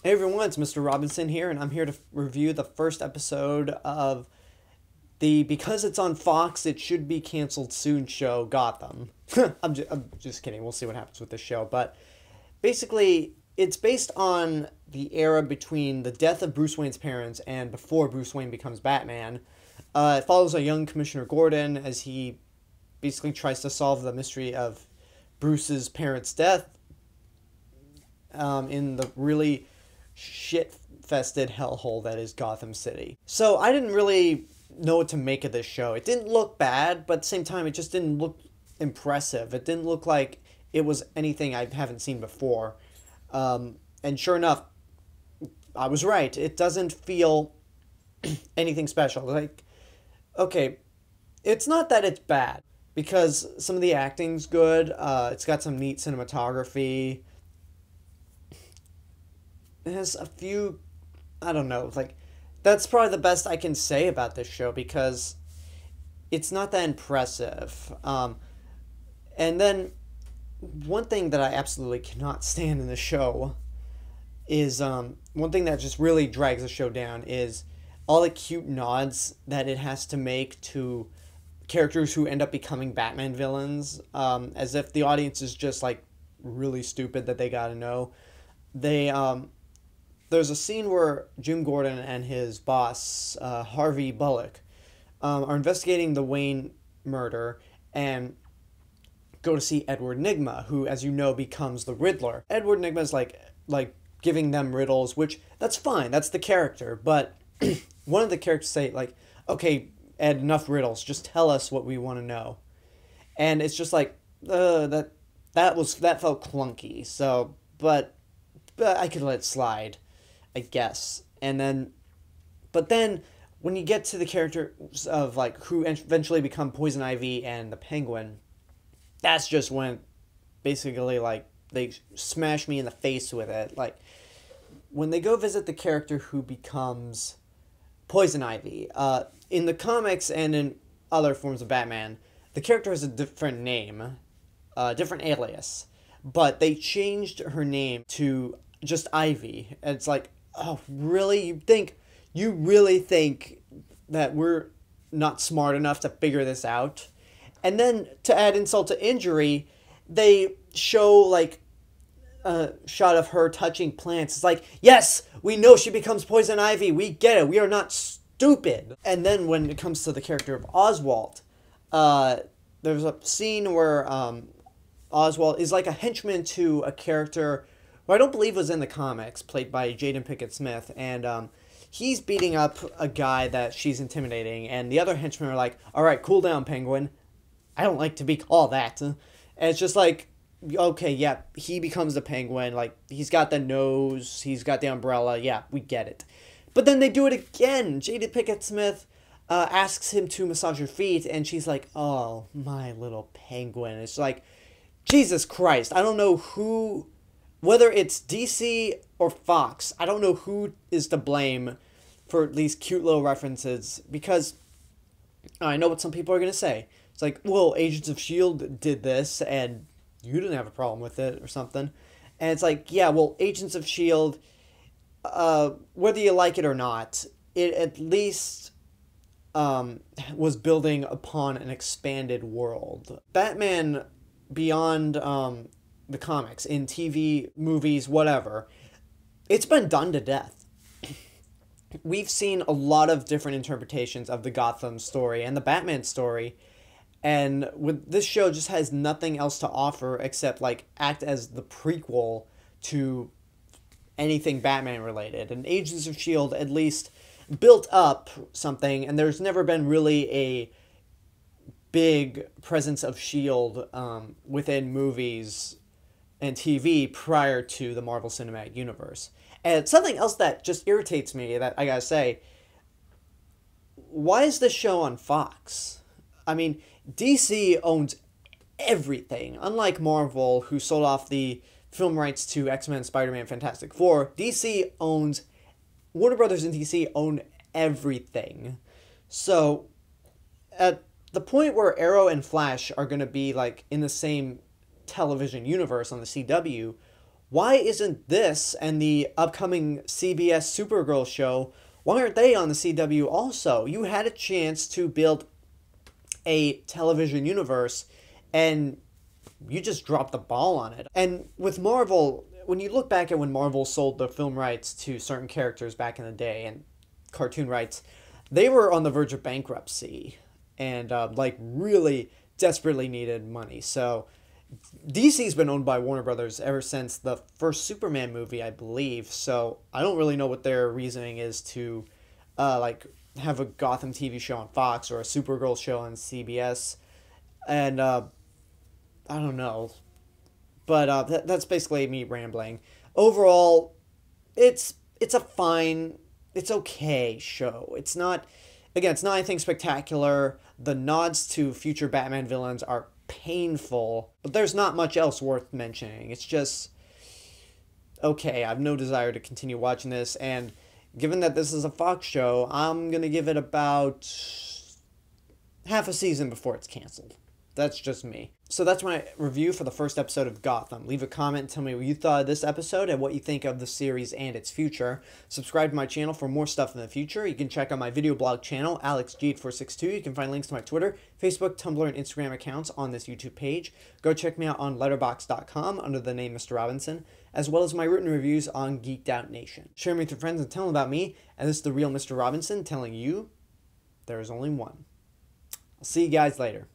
Hey everyone, it's Mr. Robinson here, and I'm here to review the first episode of the Because It's on Fox, It Should Be Canceled Soon show, Gotham. I'm just kidding, we'll see what happens with this show. But basically, it's based on the era between the death of Bruce Wayne's parents and before Bruce Wayne becomes Batman. It follows a young Commissioner Gordon as he basically tries to solve the mystery of Bruce's parents' death in the really shit-fested hellhole that is Gotham City. So I didn't really know what to make of this show. It didn't look bad, but at the same time, it just didn't look impressive. It didn't look like it was anything I haven't seen before. And sure enough, I was right. It doesn't feel anything special. Like, okay, it's not that it's bad, because some of the acting's good. It's got some neat cinematography. It has a few, I don't know, like, that's probably the best I can say about this show because it's not that impressive. And then one thing that I absolutely cannot stand in the show is one thing that just really drags the show down is all the cute nods that it has to make to characters who end up becoming Batman villains, as if the audience is just like really stupid that they gotta know. They There's a scene where Jim Gordon and his boss, Harvey Bullock, are investigating the Wayne murder and go to see Edward Nygma, who, as you know, becomes the Riddler. Edward Nygma is like giving them riddles, which that's fine. That's the character. But one of the characters say like, "Okay, Ed, enough riddles. Just tell us what we want to know." And it's just like that felt clunky. So, but I could let it slide, I guess. But then when you get to the characters of like who eventually become Poison Ivy and the Penguin, that's just when basically like they smash me in the face with it. Like when they go visit the character who becomes Poison Ivy, in the comics and in other forms of Batman, the character has a different name, a different alias, but they changed her name to just Ivy. And it's like, oh, really? You really think that we're not smart enough to figure this out? And then to add insult to injury, they show like a shot of her touching plants. It's like, yes, we know she becomes Poison Ivy. We get it. We are not stupid. And then when it comes to the character of Oswald, there's a scene where Oswald is like a henchman to a character who I don't believe was in the comics, played by Jaden Pickett Smith, and he's beating up a guy that she's intimidating, and the other henchmen are like, "All right, cool down, Penguin. I don't like to be called that." And it's just like, okay, yeah, he becomes the Penguin. Like, he's got the nose, he's got the umbrella. Yeah, we get it. But then they do it again. Jada Pickett Smith asks him to massage her feet, and she's like, "Oh, my little penguin." It's like, Jesus Christ. I don't know who, whether it's DC or Fox, I don't know who is to blame for these cute little references, because I know what some people are going to say. It's like, well, Agents of S.H.I.E.L.D. did this, and you didn't have a problem with it, or something. And it's like, yeah, well, Agents of S.H.I.E.L.D., whether you like it or not, it at least was building upon an expanded world. Batman beyond the comics, in TV, movies, whatever, it's been done to death. We've seen a lot of different interpretations of the Gotham story and the Batman story, and with this show just has nothing else to offer except like act as the prequel to anything Batman related. And Agents of S.H.I.E.L.D. at least built up something, and there's never been really a big presence of S.H.I.E.L.D. Within movies and TV prior to the Marvel Cinematic Universe. And something else that just irritates me, that I gotta say, why is this show on Fox? I mean, DC owns everything. Unlike Marvel, who sold off the film rights to X-Men, Spider-Man, Fantastic Four, DC owns, Warner Brothers and DC own everything. So, at the point where Arrow and Flash are going to be like in the same television universe on the CW, why isn't this and the upcoming CBS Supergirl show, why aren't they on the CW also? You had a chance to build a television universe and you just dropped the ball on it. And with Marvel, when you look back at when Marvel sold the film rights to certain characters back in the day and cartoon rights, they were on the verge of bankruptcy and like really desperately needed money. So DC's been owned by Warner Brothers ever since the first Superman movie, I believe. So I don't really know what their reasoning is to like have a Gotham TV show on Fox or a Supergirl show on CBS. And I don't know. But that's basically me rambling. Overall, it's a fine, it's okay show. It's not, again, it's not anything spectacular. The nods to future Batman villains are painful, but there's not much else worth mentioning. It's just okay. I have no desire to continue watching this, and given that this is a Fox show, I'm gonna give it about half a season before it's canceled. That's just me. So that's my review for the first episode of Gotham. Leave a comment and tell me what you thought of this episode and what you think of the series and its future. Subscribe to my channel for more stuff in the future. You can check out my video blog channel, AlexG8462. You can find links to my Twitter, Facebook, Tumblr, and Instagram accounts on this YouTube page. Go check me out on letterboxd.com under the name Mr. Robinson, as well as my written reviews on Geeked Out Nation. Share me with your friends and tell them about me, and this is the real Mr. Robinson telling you there is only one. I'll see you guys later.